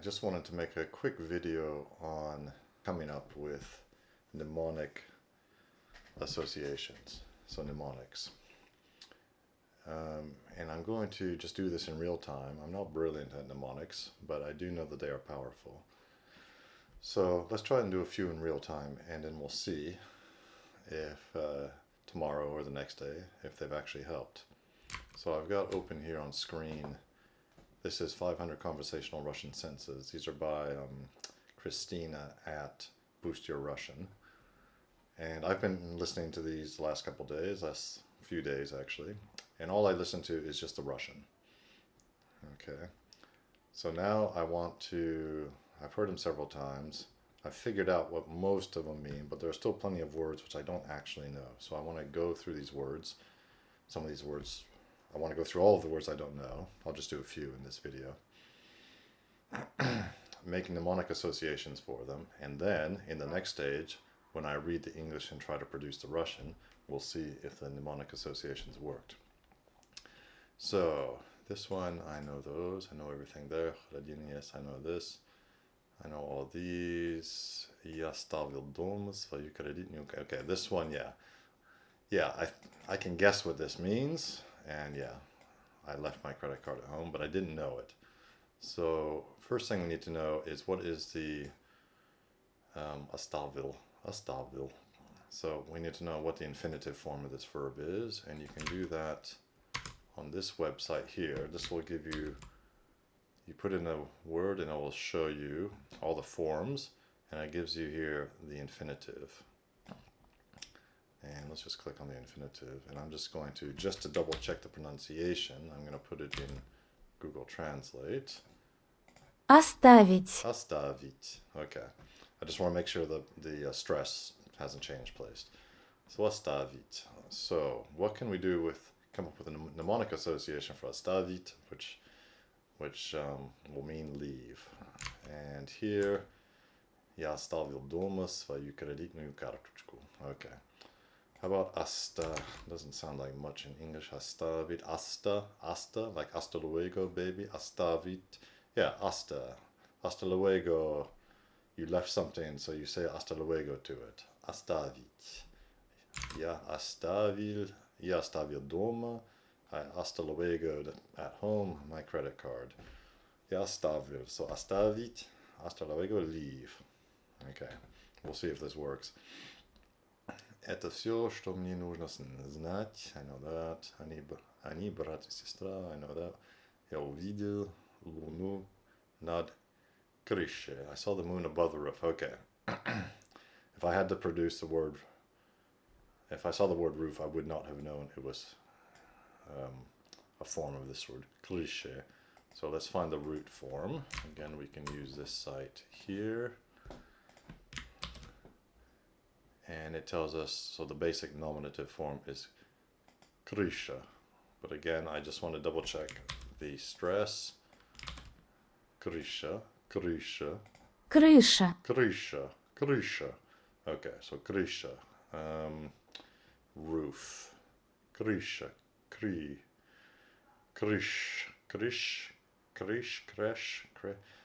just wanted to make a quick video on coming up with mnemonic associations, so mnemonics. And I'm going to just do this in real time. I'm not brilliant at mnemonics, but I do know that they are powerful. So let's try and do a few in real time, and then we'll see if tomorrow or the next day, if they've actually helped. So I've got open here on screen. This is 500 Conversational Russian Sentences. These are by Christina at Boost Your Russian. And I've been listening to these the last couple days, last few days actually. And all I listen to is just the Russian. Okay. So now I've heard them several times. I've figured out what most of them mean, but there are still plenty of words which I don't actually know. So I want to go through these words. Some of these words, I want to go through all of the words I don't know. I'll just do a few in this video. Make mnemonic associations for them. And then in the next stage, when I read the English and try to produce the Russian, we'll see if the mnemonic associations worked. So this one, I know those. I know everything there. Yes, I know this. I know all these. Я ставил дома свою кредитную. Okay, this one, yeah. Yeah, I can guess what this means. And yeah, I left my credit card at home, but I didn't know it. So first thing we need to know is what is the оставил. So we need to know what the infinitive form of this verb is, and you can do that on this website here. This will give you put in a word and it will show you all the forms, and it gives you here the infinitive. And let's just click on the infinitive, and I'm just going to, just to double check the pronunciation, I'm going to put it in Google Translate. Оставить. Оставить. Okay. I just want to make sure that the stress hasn't changed placed. So оставить. So what can we do with, come up with a mnemonic association for оставить, which will mean leave. And here, я оставил дома свою кредитную карточку. Okay. How about hasta? Doesn't sound like much in English. Оставить. Hasta, like hasta luego, baby. Оставить. Yeah, hasta. Hasta luego. You left something, so you say hasta luego to it. Оставить. Я оставил дома. Hasta luego at home, my credit card. Я оставил. So оставить. Hasta luego, leave. Okay, we'll see if this works. Это все, что мне нужно знать. I know that. Они брат и сестра. I know that. Я увидел луну над крышей. I saw the moon above the roof. Okay. If I had to produce the word, if I saw the word roof, I would not have known it was a form of this word, cliché. So let's find the root form. Again, we can use this site here. And it tells us, so the basic nominative form is крыша. But again, I just want to double check the stress. Крыша, крыша. Крыша. Крыша, крыша. Okay, so крыша. Roof. Крыша, крыш.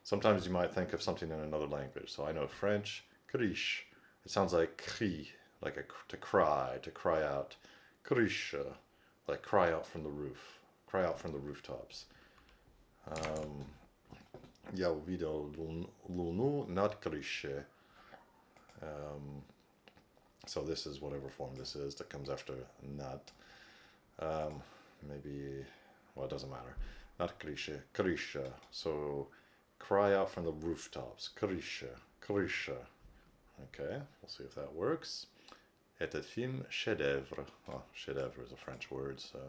Sometimes you might think of something in another language. So I know French, крыш. It sounds like cri, like to cry out. Крыша, like cry out from the roof, cry out from the rooftops. Я увидел луну над крышей. So this is whatever form this is that comes after nat. Maybe, well, it doesn't matter. Not крыша. So cry out from the rooftops. Крыша. Okay, we'll see if that works. Этот фильм шедевр. Oh, шедевр is a French word, so,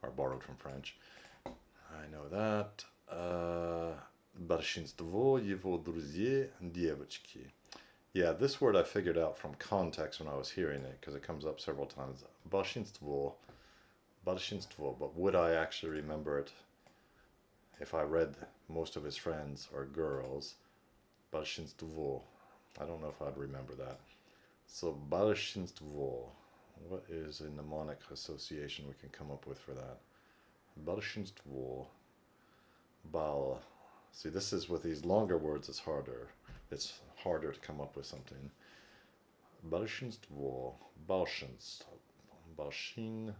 or borrowed from French. I know that. Большинство его друзей девочки. Yeah, this word I figured out from context when I was hearing it, because it comes up several times. Большинство. But would I actually remember it if I read most of his friends are girls? Большинство. I don't know if I'd remember that. So большинство. What is a mnemonic association we can come up with for that? Большинство. Bal. See, this is with these longer words, it's harder. It's harder to come up with something. Большинство, большинство, большин,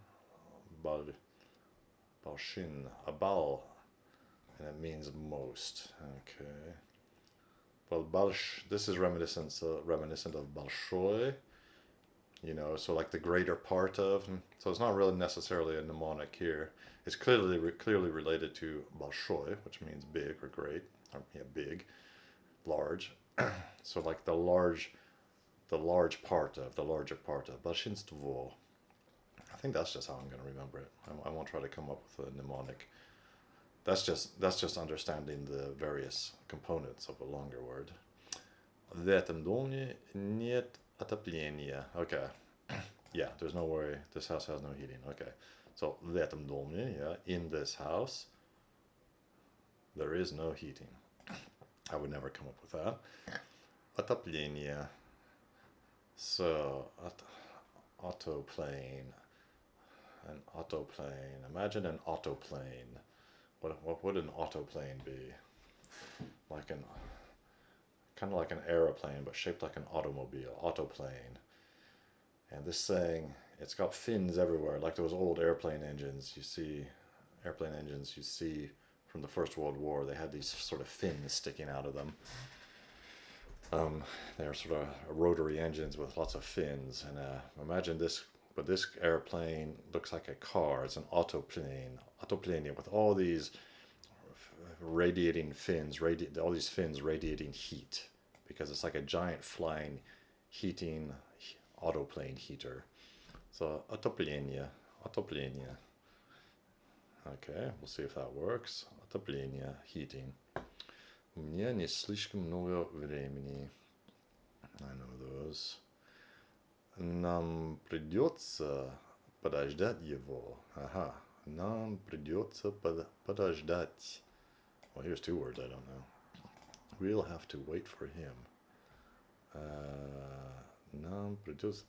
большин, a bal, and it means most. Okay. Well, this is reminiscent of большой, you know, so like the greater part of. So it's not really necessarily a mnemonic here. It's clearly related to большой, which means big or great, or yeah, big, large. So like the larger part of. Большинство. I think that's just how I'm going to remember it. I won't try to come up with a mnemonic. That's just understanding the various components of a longer word. В этом доме нет отопления. Okay. Yeah, there's no way. This house has no heating. Okay. So в этом доме, yeah, in this house, there is no heating. I would never come up with that. Отопление. So, autoplane. An autoplane. Imagine an autoplane. What would an autoplane be? Kind of like an aeroplane, but shaped like an automobile. Autoplane. And this thing, it's got fins everywhere, like those old airplane engines you see from the First World War. They had these sort of fins sticking out of them. They're sort of rotary engines with lots of fins. And imagine this, but this airplane looks like a car. It's an autoplane with all these radiating fins, all these fins radiating heat, because it's like a giant flying, heating autoplane heater. So отопление. Okay, we'll see if that works. Отопление, heating. У меня не слишком много времени. I know those. Нам придется подождать его. Aha. Нам придется подождать. Well, here's two words I don't know. We'll have to wait for him. Нам придется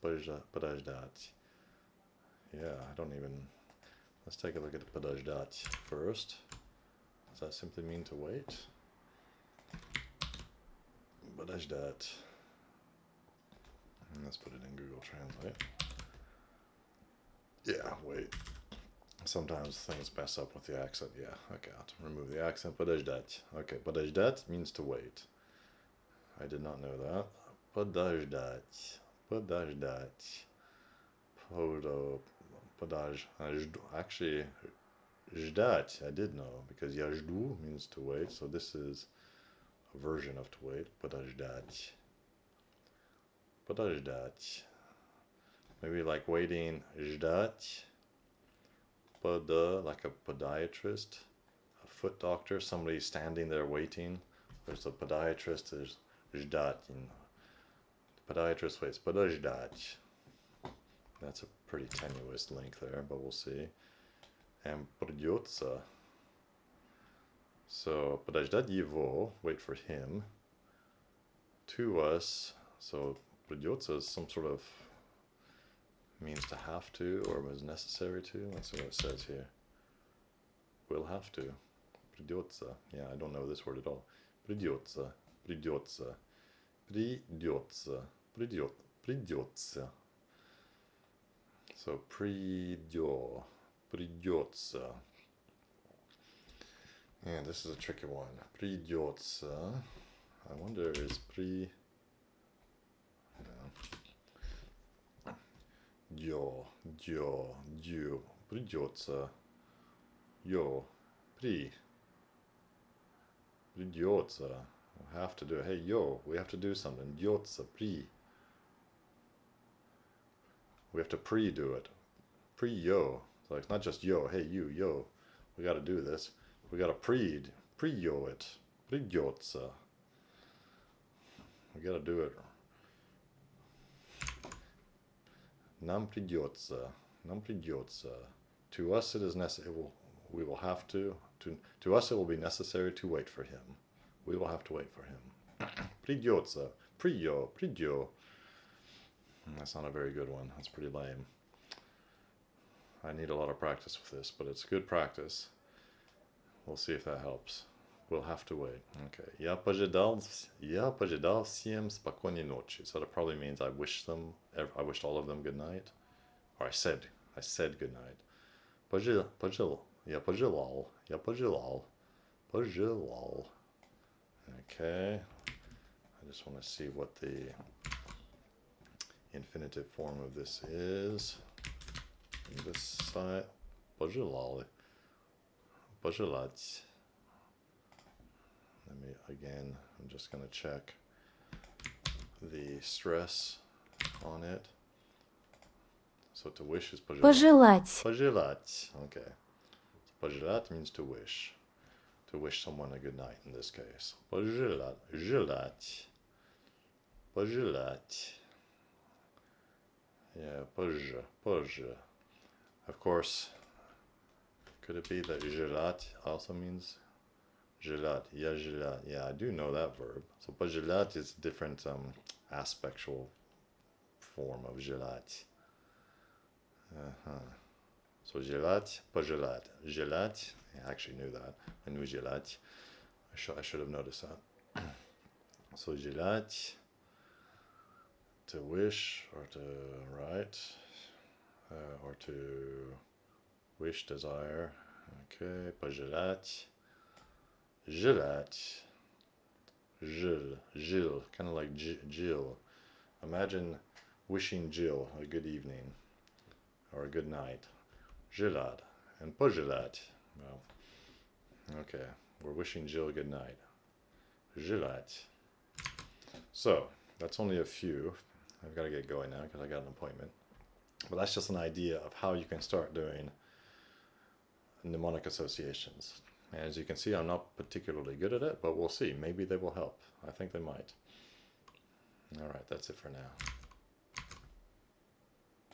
подождать. Yeah, I don't even... Let's take a look at подождать first. Does that simply mean to wait? Подождать. Let's put it in Google Translate. Yeah, wait. Sometimes things mess up with the accent. Yeah, okay, I'll have to remove the accent. Подождать. Okay, подождать means to wait. I did not know that. Подождать. Actually, ждать I did know, because я жду means to wait, so this is a version of to wait. Подождать. Maybe like waiting, ждать. Like a podiatrist, a foot doctor, somebody standing there waiting. There's a podiatrist, there's ждать. Podiatrist waits, подождать. That's a pretty tenuous link there, but we'll see. And придется. So, подождать его, wait for him. To us, so придется is some sort of means to have to, or was necessary to. Let's see what it says here. Will have to. Придется. Yeah, I don't know this word at all. Придется. So придется. Yeah, this is a tricky one. Придется. I wonder, is дю, придется, придется, we have to do it. Hey, we have to do something. Придется, we have to do it. So it's not just hey, you, we got to do this. We got to it. Придется. We got to do it. Нам придется. To us it is necessary. We will have to us it will be necessary to wait for him. We will have to wait for him. Придется. Придё. That's not a very good one. That's pretty lame. I need a lot of practice with this, but it's good practice. We'll see if that helps. We'll have to wait. Okay. Я пожелал всем спокойной ночи. So that probably means I wished all of them good night. Or I said good night. Я пожелал. Okay. I just want to see what the infinitive form of this is. On this side. Пожелал. Пожелать. Again, I'm just going to check the stress on it. So to wish is пожелать. Пожелать. Пожелать. Okay. Пожелать means to wish. To wish someone a good night in this case. Пожелать. Желать. Пожелать. Yeah, позже. Of course, could it be that желать also means желать? Yeah, I do know that verb. So пожелать is different aspectual form of желать. So желать, пожелать. Желать, I actually knew that. I knew желать. I should have noticed that. So желать, to wish or to write, or to wish, desire. Okay, пожелать. Желать. Jill, kind of like Jill. Imagine wishing Jill a good evening or a good night. Желать. And пожелать. Well, okay, we're wishing Jill a good night. Желать. So, that's only a few. I've got to get going now because I got an appointment. But that's just an idea of how you can start doing mnemonic associations. As you can see, I'm not particularly good at it, but we'll see. Maybe they will help. I think they might. All right, that's it for now.